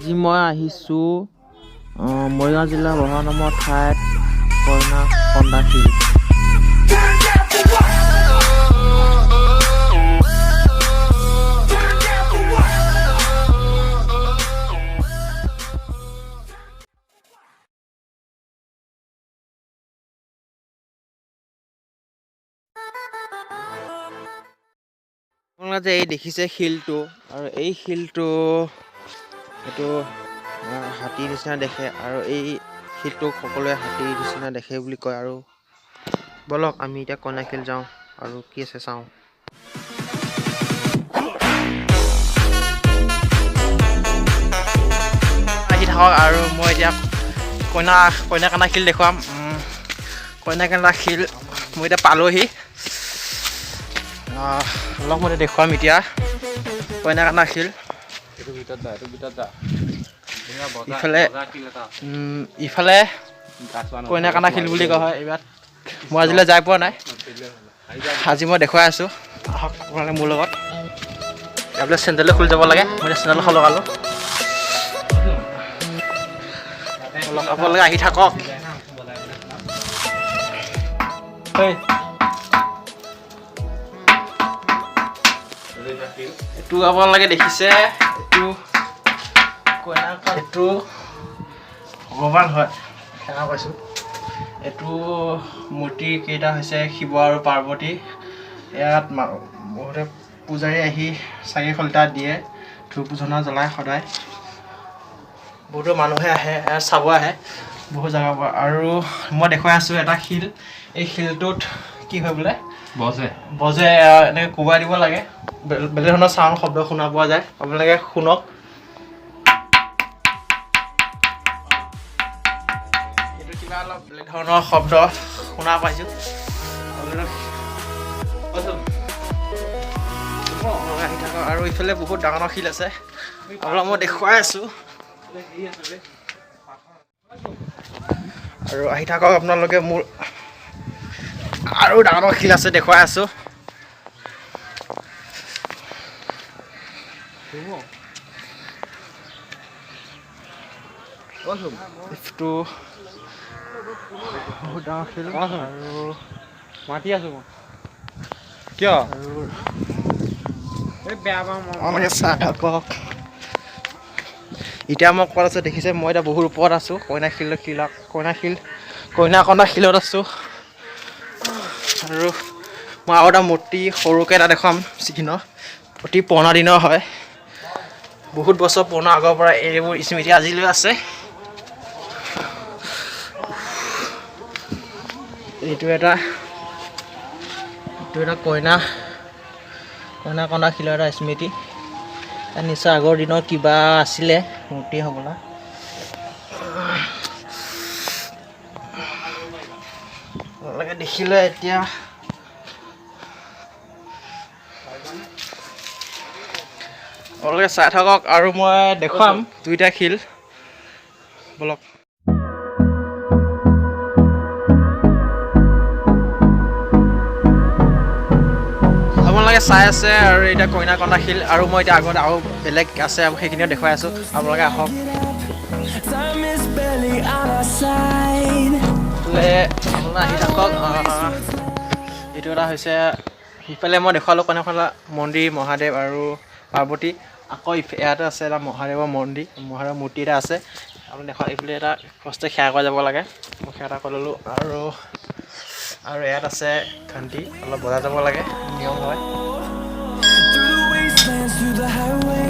আজি মই আহিছোঁ মৰিগাঁও জিলা বহা নামৰ ঠাইত কইনা কন্দা শিল। আপোনালোকে যে এই দেখিছে শিলটো, আৰু এই শিলটো এইটো হাতীৰ নিচিনা দেখে, আৰু এই শিলটোক সকলোৱে হাতীৰ নিচিনা দেখে বুলি কয়। আৰু বলক আমি এতিয়া কইনাশিল যাওঁ আৰু কি আছে চাওঁ। আহি থাকক আৰু মই এতিয়া কইনা কান্দা শিল দেখুৱাম। কইনা কান্দা শিল মই এতিয়া পালোহি। অলপ মই দেখুৱাম এতিয়া কইনা কান্দা শিল। ইফালে কইনা কান্দা শিল বুলি কোৱা হয়। এইবাৰ মই আজিলৈ যাই পোৱা নাই, আজি মই দেখুৱাই আছোঁ। আহক আপোনালোকে মোৰ লগত। এইবিলাক চেণ্ডেলো খুলি যাব লাগে, মই এতিয়া চেণ্ডেল লগালোঁ। আপোনালোকে আহি থাকক। এইটো আপোনালোকে দেখিছে, এইটো ভগৱান হয়, সেৱা পাইছোঁ। এইটো মূৰ্তি কেইটা হৈছে শিৱ আৰু পাৰ্বতী। ইয়াত বহুতে পূজাৰী আহি চাকি শলিতা দিয়ে, ধূপ ধূনা জ্বলায় সদায়। বহুতো মানুহে আহে, চাব আহে বহুত জেগাৰ পৰা। আৰু মই দেখুৱাই আছোঁ এটা শিল। এই শিলটোত কি হয় বোলে, বজে এনেকৈ কোবাই দিব লাগে, বেলেগ ধৰণৰ চাউণ্ড শব্দ শুনা পোৱা যায়। আপোনালোকে শুনক। এইটো কিবা অলপ বেলেগ ধৰণৰ শব্দ শুনা পাইছোঁ। আহি থাকক। আৰু ইফালে বহুত ডাঙৰ ডাঙৰ শিল আছে, আপোনাক মই দেখুৱাই আছোঁ। আৰু আহি থাকক আপোনালোকে, মোৰ আৰু ডাঙৰ ডাঙৰ শিল আছে দেখুৱাই আছোঁ। এইটো বহুত ডাঙৰ শিল। আৰু মাতি আছোঁ মই কিয় বেয়া পাওঁ চাহ থাকক। এতিয়া মই ক'ত আছোঁ দেখিছে, মই এতিয়া বহুত ওপৰত আছোঁ। কইনা কন্দা শিলত আছোঁ। আৰু মই আৰু এটা মূৰ্তি সৰুকৈ এটা দেখুৱাম, যিখিনি অতি পুৰণা দিনৰ হয়, বহুত বছৰ পুৰণা আগৰ পৰা এইবোৰ স্মৃতি আজিলৈ আছে। এইটো এটা কইনা কন্দা শিলৰ এটা স্মৃতি। নিশ্চয় আগৰ দিনৰ কিবা আছিলে মূৰ্তি হ'বলা। আপোনালোকে দেখিলে এতিয়া আপোনালোকে চাই থাকক, আৰু মই দেখুৱাম দুইটা শিল। বলক। আপোনালোকে চাই আছে, আৰু এতিয়া কইনা কন্দা শিল। আৰু মই এতিয়া আগত আৰু বেলেগ আছে, সেইখিনিও দেখুৱাই আছোঁ। আপোনালোকে আহক। আপোনালোকে আহি থাকক। এইটো এটা হৈছে, সিফালে মই দেখুৱালোঁ কইনা কন্দা মন্দিৰ, মহাদেৱ আৰু পাৰ্বতী। আকৌ ইয়াতে আছে এটা মহাদেৱৰ মূৰ্তি এটা আছে। আপুনি দেখুৱা, এইফালে এটা ফাৰ্ষ্টে সেৱা কৰি যাব লাগে, মই সেৱা এটা কৰি ল'লোঁ। আৰু ইয়াত আছে ঘণ্টি, অলপ বজাই যাব লাগে, নিয়ম হয়।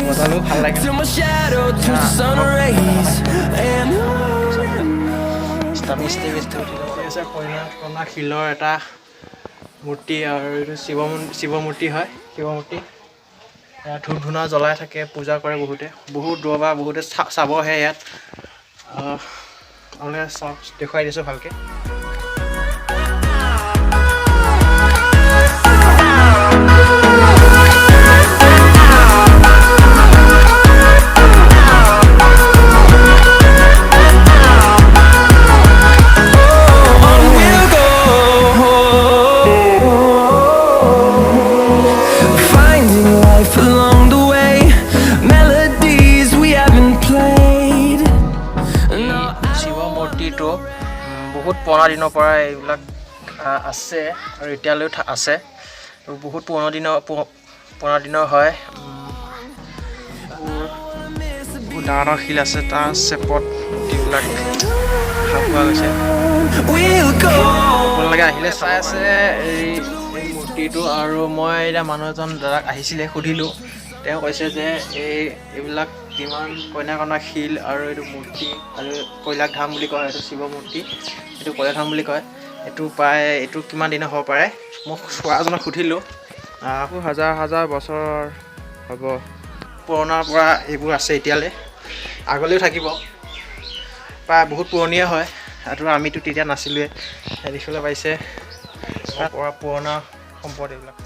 বজালেও ভাল লাগে। কইনা কন্দা শিলৰ এটা মূৰ্তি, আৰু এইটো শিৱ মূৰ্তি হয়, শিৱ মূৰ্তি। ধূপ ধূনা জ্বলাই থাকে, পূজা কৰে বহুতে, বহুত দূৰৰ পৰা বহুতে চাব আহে ইয়াত। আপোনালোকে চাওক, দেখুৱাই দিছোঁ ভালকৈ। Along the way, melodies we haven't played. দিনৰ পৰা এইবিলাক আছে আৰু এতিয়ালৈ আছে। বহুত পুৰণা দিনৰ হয়। বহুত ডাঙৰ ডাঙৰ শিল আছে, তাৰ চেপত এইবিলাক পোৱা গৈছে। আপোনালোকে আহিলে চাই আছে এই মূৰ্তিটো। আৰু মই এতিয়া মানুহ এজন দাদাক আহিছিলে, সুধিলোঁ। তেওঁ কৈছে যে এইবিলাক কিমান কইনা শিল আৰু এইটো মূৰ্তি আৰু কৈলাশ ধাম বুলি কয়, এইটো শিৱ মূৰ্তি, এইটো কৈলাশ ধাম বুলি কয়। এইটো কিমান দিনৰ হ'ব পাৰে, মোক চোৱাজনক সুধিলোঁ। হাজাৰ হাজাৰ বছৰ হ'ব পুৰণাৰ পৰা এইবোৰ আছে এতিয়ালৈ, আগলৈও থাকিব। প্ৰায় বহুত পুৰণীয়া হয়, আৰু আমিতো তেতিয়া নাছিলোঁৱে। দেখিবলৈ পাইছে পৰা পুৰণা সম্পদ এইবিলাক।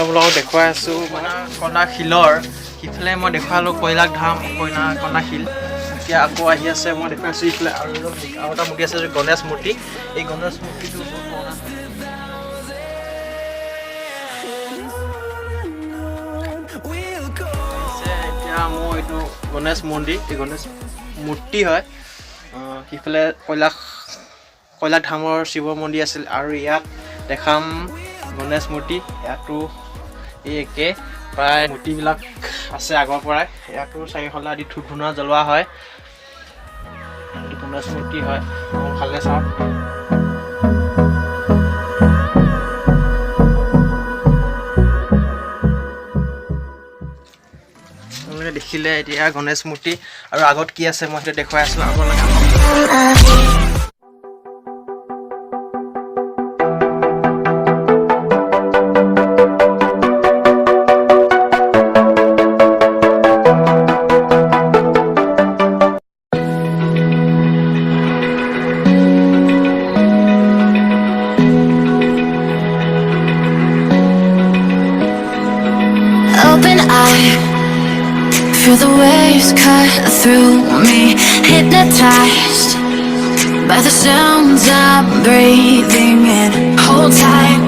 আপোনালোকক দেখুৱাই আছোঁ কণা শিলৰ সিফালে মই দেখুৱালোঁ কৈলাশ ধাম, কণা শিল। এতিয়া আকৌ আহি আছে, মই দেখুৱাইছোঁ ইফালে আৰু এটা মূৰ্তি আছে, গণেশ মূৰ্তি। এই গণেশ মূৰ্তিটো বহুত পুৰণা। এতিয়া মোৰ এইটো গণেশ মন্দিৰ, এই গণেশ মূৰ্তি হয়। সিফালে কৈলাশ ধামৰ শিৱ মন্দিৰ আছিল, আৰু ইয়াত দেখাম গণেশ মূৰ্তি। ইয়াতো এই একে প্ৰায় মূৰ্তিবিলাক আছে আগৰ পৰাই। ইয়াতো চাৰিওফালে আদি ধূপ ধূনা জ্বলোৱা হয়। এইটো গণেশ মূৰ্তি হয়, ভালকৈ চাওক। আপোনালোকে দেখিলে এতিয়া গণেশ মূৰ্তি, আৰু আগত কি আছে মই সেইটো দেখুৱাই আছোঁ আপোনালোকে। Open eye, feel the waves cut through me, hypnotized by the sounds I'm breathing in. Hold tight,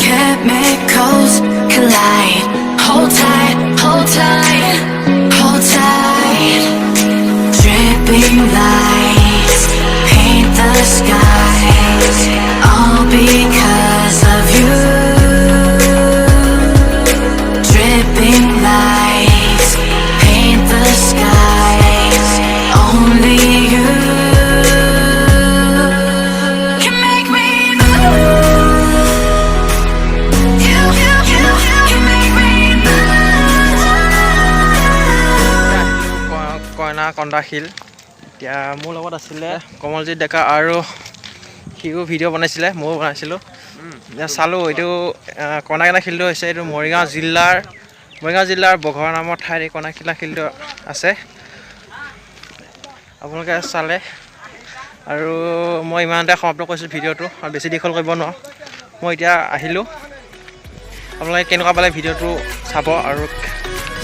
chemicals collide. Hold tight, hold tight. Dripping lights paint the skies, all because of you. Lights paint the skies, only you can make me move. You can make me move. কণা শিল। এতিয়া মোৰ লগত আছিলে কমলজিৎ ডেকা, আৰু সিও video' বনাইছিলে, ময়ো বনাইছিলোঁ। এতিয়া চালোঁ এইটো কণা শিলটো হৈছে, এইটো মৰিগাঁও জিলাৰ বঘৰা নামৰ ঠাইত এই কণা শিলটো আছে। আপোনালোকে চালে, আৰু মই ইমানতে সমাপ্ত কৰিছোঁ ভিডিঅ'টো, আৰু বেছি দীঘল কৰিব নোৱাৰোঁ। মই এতিয়া আহিলোঁ। আপোনালোকে কেনেকুৱা পালে ভিডিঅ'টো চাব, আৰু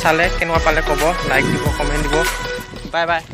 চালে কেনেকুৱা পালে ক'ব, লাইক দিব, কমেণ্ট দিব। Bye bye.